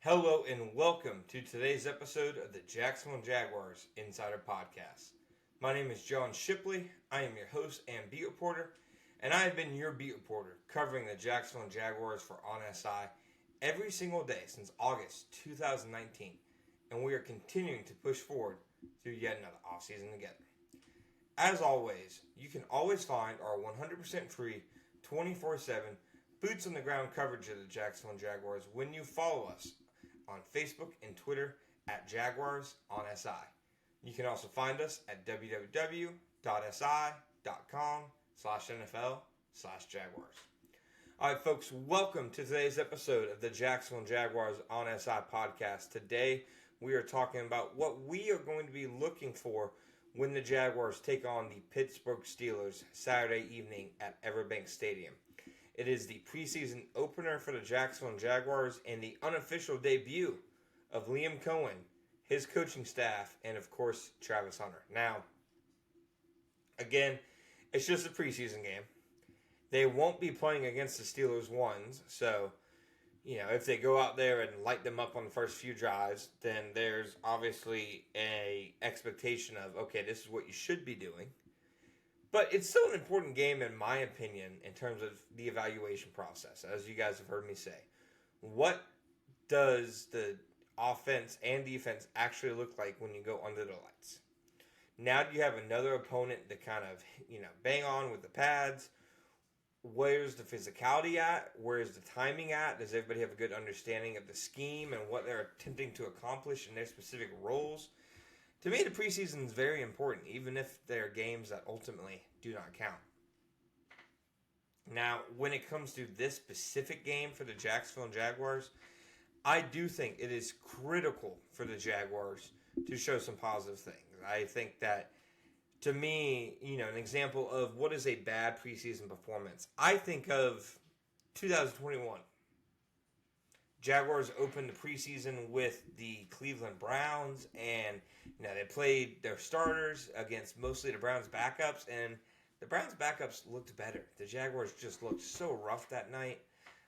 Hello and welcome to today's episode of the Jacksonville Jaguars Insider Podcast. My name is John Shipley. I am your host and beat reporter, and I have been your beat reporter covering the Jacksonville Jaguars for OnSI every single day since August 2019, and we are continuing to push forward through yet another offseason together. As always, you can always find our 100% free 24/7 boots on the ground coverage of the Jacksonville Jaguars when you follow us on Facebook and Twitter at Jaguars on SI. You can also find us at www.si.com/NFL/Jaguars. All right, folks, welcome to today's episode of the Jacksonville Jaguars on SI podcast. Today, we are talking about what we are going to be looking for when the Jaguars take on the Pittsburgh Steelers Saturday evening at Everbank Stadium. It is the preseason opener for the Jacksonville Jaguars and the unofficial debut of Liam Cohen, his coaching staff, and of course, Travis Hunter. Now, again, it's just a preseason game. They won't be playing against the Steelers ones, so, if they go out there and light them up on the first few drives, then there's obviously a expectation of, okay, this is what you should be doing. But it's still an important game, in my opinion, in terms of the evaluation process, as you guys have heard me say. What does the offense and defense actually look like when you go under the lights? Now you have another opponent to kind of, bang on with the pads. Where's the physicality at? Where's the timing at? Does everybody have a good understanding of the scheme and what they're attempting to accomplish in their specific roles? To me, the preseason is very important, even if they're games that ultimately do not count. Now, when it comes to this specific game for the Jacksonville Jaguars, I do think it is critical for the Jaguars to show some positive things. I think that, to me, an example of what is a bad preseason performance, I think of 2021. Jaguars opened the preseason with the Cleveland Browns, and they played their starters against mostly the Browns' backups, and the Browns' backups looked better. The Jaguars just looked so rough that night.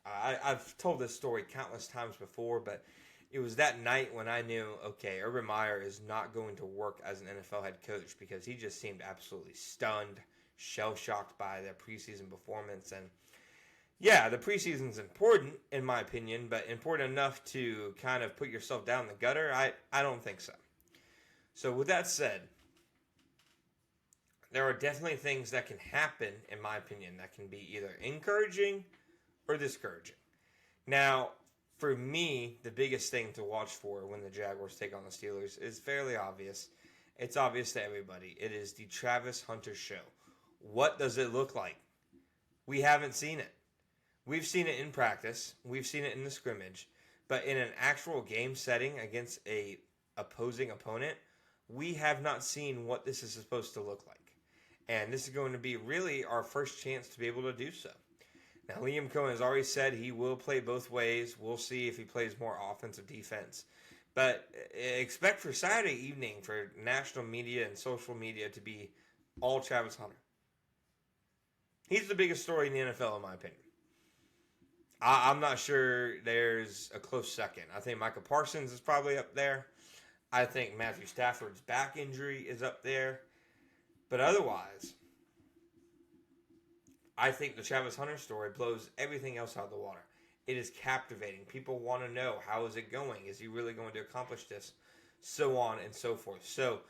I've told this story countless times before, but it was that night when I knew, okay, Urban Meyer is not going to work as an NFL head coach because he just seemed absolutely stunned, shell-shocked by their preseason performance, and yeah, the preseason's important, in my opinion, but important enough to kind of put yourself down the gutter? I don't think so. So with that said, there are definitely things that can happen, in my opinion, that can be either encouraging or discouraging. Now, for me, the biggest thing to watch for when the Jaguars take on the Steelers is fairly obvious. It's obvious to everybody. It is the Travis Hunter show. What does it look like? We haven't seen it. We've seen it in practice. We've seen it in the scrimmage. But in an actual game setting against a opposing opponent, we have not seen what this is supposed to look like. And this is going to be really our first chance to be able to do so. Now, Liam Cohen has already said he will play both ways. We'll see if he plays more offense or defense. But expect for Saturday evening for national media and social media to be all Travis Hunter. He's the biggest story in the NFL, in my opinion. I'm not sure there's a close second. I think Micah Parsons is probably up there. I think Matthew Stafford's back injury is up there. But otherwise, I think the Travis Hunter story blows everything else out of the water. It is captivating. People want to know, how is it going? Is he really going to accomplish this? So on and so forth. So,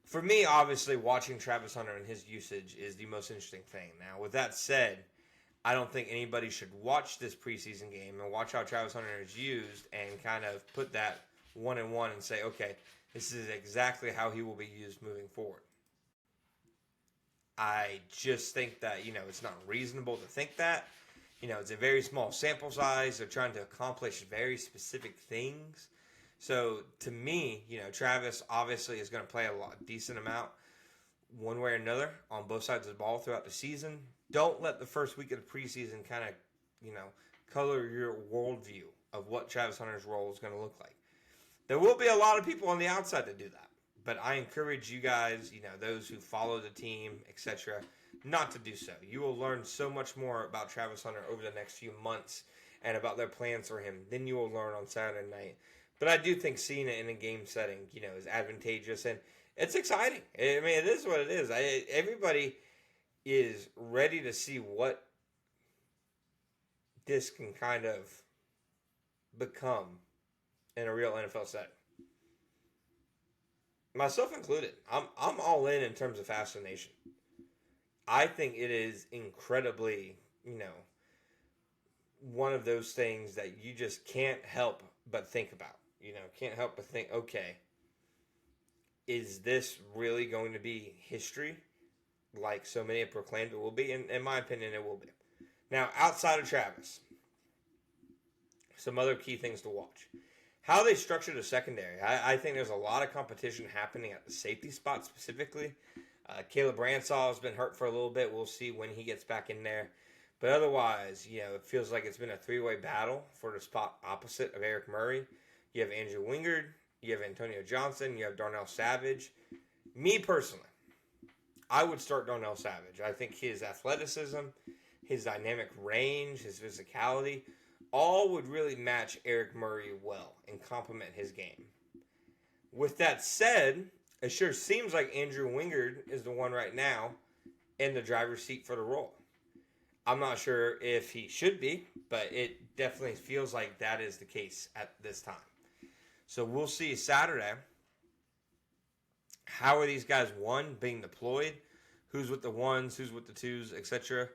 for me, obviously, watching Travis Hunter and his usage is the most interesting thing. Now, with that said, I don't think anybody should watch this preseason game and watch how Travis Hunter is used and kind of put that 1-1 and say, okay, this is exactly how he will be used moving forward. I just think that, it's not reasonable to think that. It's a very small sample size. They're trying to accomplish very specific things. So, to me, Travis obviously is going to play a decent amount one way or another on both sides of the ball throughout the season. Don't let the first week of the preseason kind of, color your worldview of what Travis Hunter's role is going to look like. There will be a lot of people on the outside that do that. But I encourage you guys, those who follow the team, etc., not to do so. You will learn so much more about Travis Hunter over the next few months and about their plans for him, then you will learn on Saturday night. But I do think seeing it in a game setting, is advantageous, and it's exciting. I mean, it is what it is. Everybody is ready to see what this can kind of become in a real NFL setting. Myself included. I'm all in terms of fascination. I think it is incredibly, one of those things that you just can't help but think about. Can't help but think, okay, is this really going to be history like so many have proclaimed it will be? And in my opinion, it will be. Now, outside of Travis, some other key things to watch. How they structure the secondary. I think there's a lot of competition happening at the safety spot specifically. Caleb Bransaw has been hurt for a little bit. We'll see when he gets back in there. But otherwise, it feels like it's been a three-way battle for the spot opposite of Eric Murray. You have Andrew Wingard, you have Antonio Johnson, you have Darnell Savage. Me personally, I would start Darnell Savage. I think his athleticism, his dynamic range, his physicality, all would really match Eric Murray well and complement his game. With that said, it sure seems like Andrew Wingard is the one right now in the driver's seat for the role. I'm not sure if he should be, but it definitely feels like that is the case at this time. So we'll see Saturday. How are these guys, one, being deployed? Who's with the ones, who's with the twos, etc.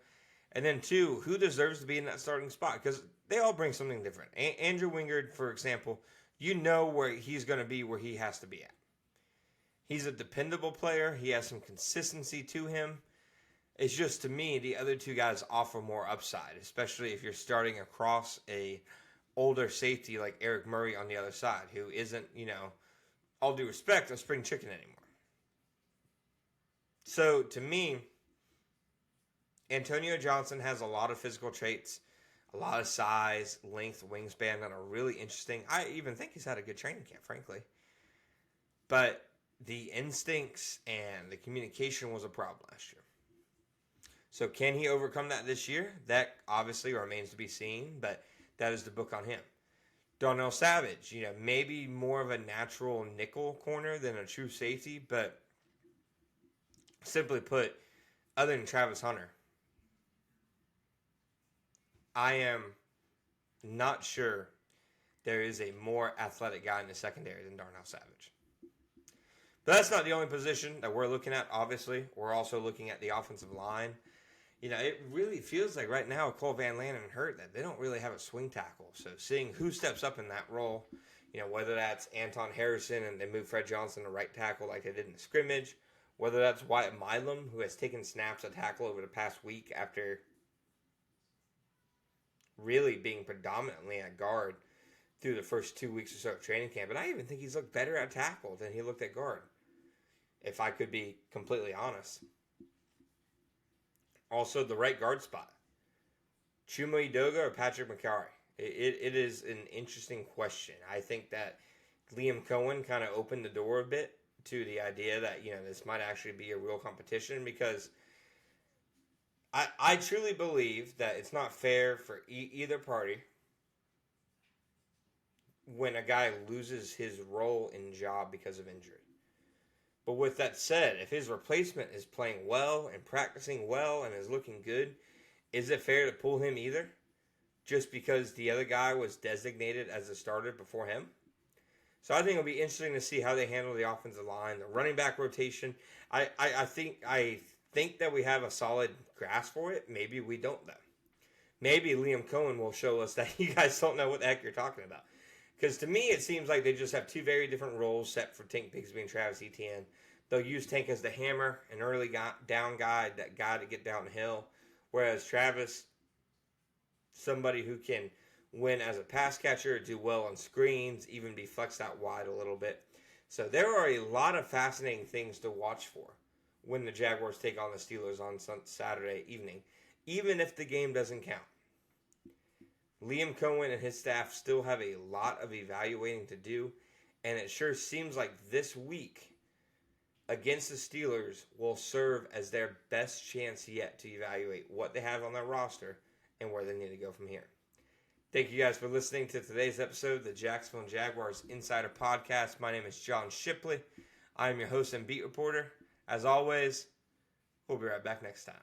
And then two, who deserves to be in that starting spot? Because they all bring something different. Andrew Wingard, for example, where he's going to be where he has to be at. He's a dependable player. He has some consistency to him. It's just, to me, the other two guys offer more upside, especially if you're starting across a older safety like Eric Murray on the other side, who isn't, all due respect, a spring chicken anymore. So, to me, Antonio Johnson has a lot of physical traits, a lot of size, length, wingspan that are really interesting. I even think he's had a good training camp, frankly. But the instincts and the communication was a problem last year. So can he overcome that this year? That obviously remains to be seen, but that is the book on him. Darnell Savage, maybe more of a natural nickel corner than a true safety, but simply put, other than Travis Hunter, I am not sure there is a more athletic guy in the secondary than Darnell Savage. But that's not the only position that we're looking at, obviously. We're also looking at the offensive line. It really feels like right now, Cole Van Lanen hurt, that they don't really have a swing tackle. So seeing who steps up in that role, whether that's Anton Harrison and they move Fred Johnson to right tackle like they did in the scrimmage, whether that's Wyatt Milam, who has taken snaps at tackle over the past week after really being predominantly at guard through the first 2 weeks or so of training camp. And I even think he's looked better at tackle than he looked at guard, if I could be completely honest. Also, the right guard spot. Chuma Edoga or Patrick McCarry? It is an interesting question. I think that Liam Cohen kind of opened the door a bit to the idea that, this might actually be a real competition, because I truly believe that it's not fair for either party when a guy loses his role in job because of injury. But with that said, if his replacement is playing well and practicing well and is looking good, is it fair to pull him either? Just because the other guy was designated as the starter before him? So I think it'll be interesting to see how they handle the offensive line, the running back rotation. I think that we have a solid grasp for it. Maybe we don't, though. Maybe Liam Cohen will show us that you guys don't know what the heck you're talking about. Because to me, it seems like they just have two very different roles set for Tank Bigsby and Travis Etienne. They'll use Tank as the hammer, an early down guy, that guy to get downhill. Whereas Travis, somebody who can win as a pass catcher, do well on screens, even be flexed out wide a little bit. So there are a lot of fascinating things to watch for when the Jaguars take on the Steelers on Saturday evening, even if the game doesn't count. Liam Cohen and his staff still have a lot of evaluating to do, and it sure seems like this week against the Steelers will serve as their best chance yet to evaluate what they have on their roster and where they need to go from here. Thank you guys for listening to today's episode of the Jacksonville Jaguars Insider Podcast. My name is John Shipley. I am your host and beat reporter. As always, we'll be right back next time.